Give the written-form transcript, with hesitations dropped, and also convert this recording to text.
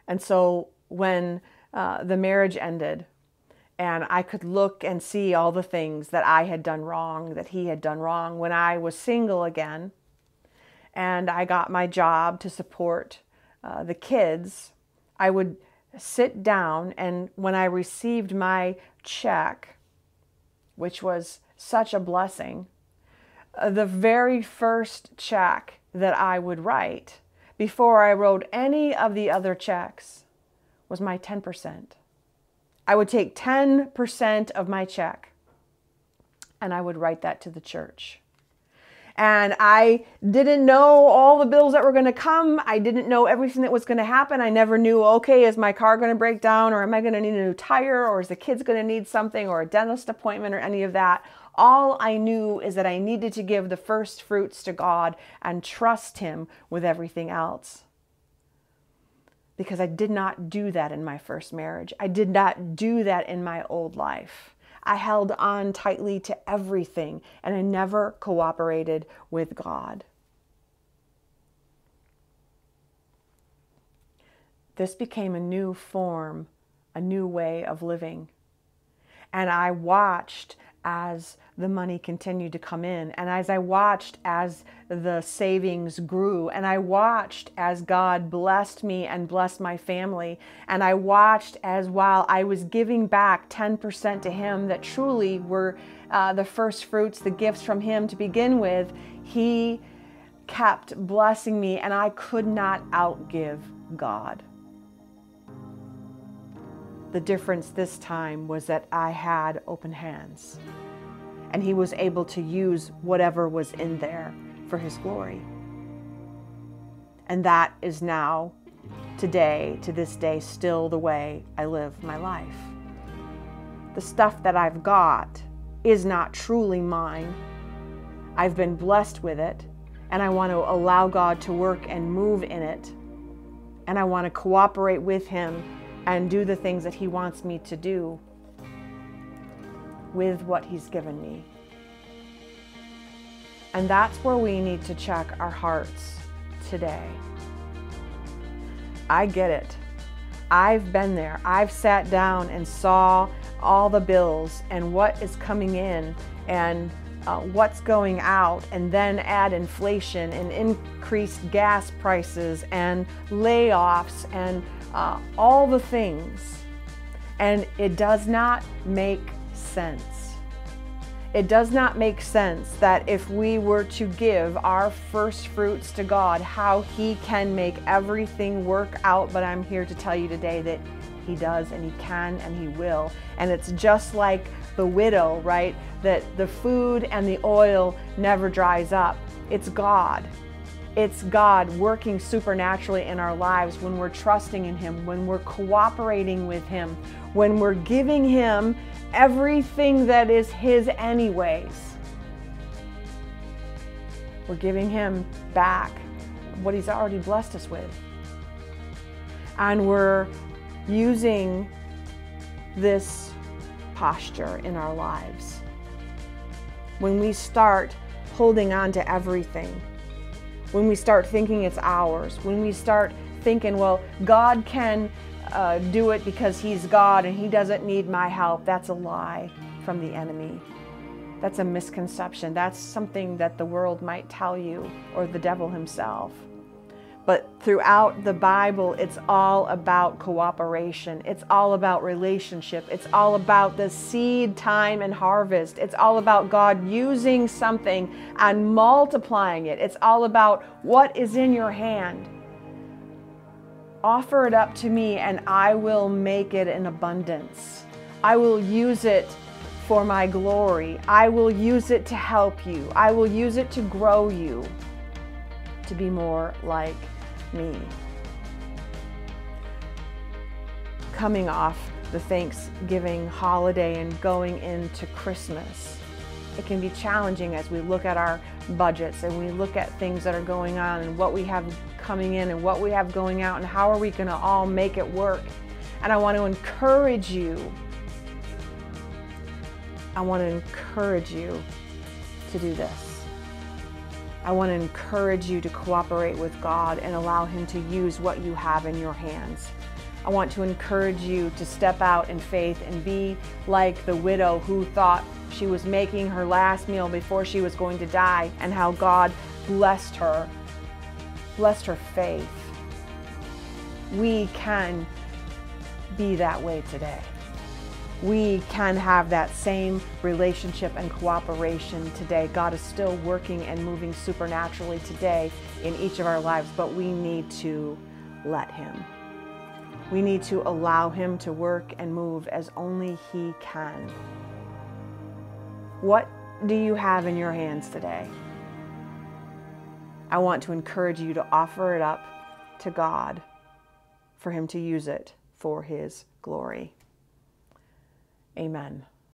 And so when the marriage ended, and I could look and see all the things that I had done wrong, that he had done wrong, when I was single again, and I got my job to support the kids, I would sit down, and when I received my check, which was such a blessing, the very first check that I would write before I wrote any of the other checks was my 10%. I would take 10% of my check and I would write that to the church. And I didn't know all the bills that were going to come. I didn't know everything that was going to happen. I never knew, okay, is my car going to break down, or am I going to need a new tire, or is the kids going to need something, or a dentist appointment, or any of that. All I knew is that I needed to give the first fruits to God and trust him with everything else. Because I did not do that in my first marriage. I did not do that in my old life. I held on tightly to everything, and I never cooperated with God. This became a new form, a new way of living. And I watched as the money continued to come in, and as I watched as the savings grew, and I watched as God blessed me and blessed my family, and I watched as while I was giving back 10% to him that truly were the first fruits, the gifts from him to begin with, he kept blessing me, and I could not outgive God. The difference this time was that I had open hands, and he was able to use whatever was in there for his glory. And that is now, today, to this day, still the way I live my life. The stuff that I've got is not truly mine. I've been blessed with it, and I want to allow God to work and move in it, and I want to cooperate with him and do the things that he wants me to do with what he's given me. And that's where we need to check our hearts today. I get it. I've been there. I've sat down and saw all the bills and what is coming in and what's going out, and then add inflation and increased gas prices and layoffs and all the things. And it does not make sense. It does not make sense that if we were to give our first fruits to God, how he can make everything work out. But I'm here to tell you today that he does, and he can, and he will. And it's just like the widow, right? That the food and the oil never dries up. It's God. It's God working supernaturally in our lives when we're trusting in him, when we're cooperating with him, when we're giving him everything that is his anyways. We're giving him back what he's already blessed us with. And we're using this posture in our lives. When we start holding on to everything, when we start thinking it's ours, when we start thinking, well, God can do it because he's God and he doesn't need my help, that's a lie from the enemy. That's a misconception. That's something that the world might tell you, or the devil himself. But throughout the Bible, it's all about cooperation. It's all about relationship. It's all about the seed time and harvest. It's all about God using something and multiplying it. It's all about what is in your hand. Offer it up to me and I will make it in abundance. I will use it for my glory. I will use it to help you. I will use it to grow you to be more like me. Coming off the Thanksgiving holiday and going into Christmas, it can be challenging as we look at our budgets and we look at things that are going on and what we have coming in and what we have going out and how are we going to all make it work. And I want to encourage you. I want to encourage you to do this. I want to encourage you to cooperate with God and allow him to use what you have in your hands. I want to encourage you to step out in faith and be like the widow who thought she was making her last meal before she was going to die, and how God blessed her faith. We can be that way today. We can have that same relationship and cooperation today. God is still working and moving supernaturally today in each of our lives, but we need to let Him. We need to allow Him to work and move as only He can. What do you have in your hands today? I want to encourage you to offer it up to God for Him to use it for His glory. Amen.